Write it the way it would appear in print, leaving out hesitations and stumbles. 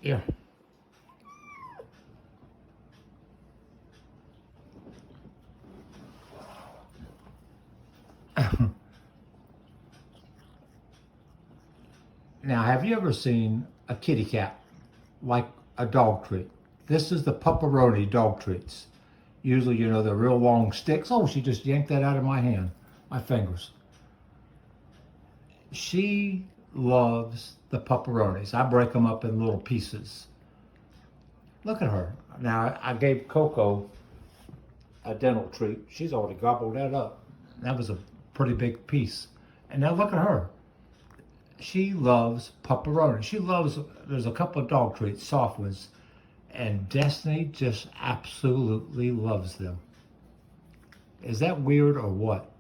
Yeah. Now, have you ever seen a kitty cat like a dog treat? This is the 𝗶𝗶𝘁𝘁𝗶 dog treats. Usually, you know, they're real long sticks. Oh, she just yanked that out of my hand, my fingers. She loves the 𝗶𝗶𝘁𝘁𝘁𝘁s. I break them up in little pieces. Look at her. Now, I gave Coco a dental treat. She's already gobbled that up. That was a pretty big piece. And now look at her. She loves 𝗶𝗶𝘁𝘁𝘁𝘁. She loves, there's a couple of dog treats, soft ones, and Destiny just absolutely loves them. Is that weird or what?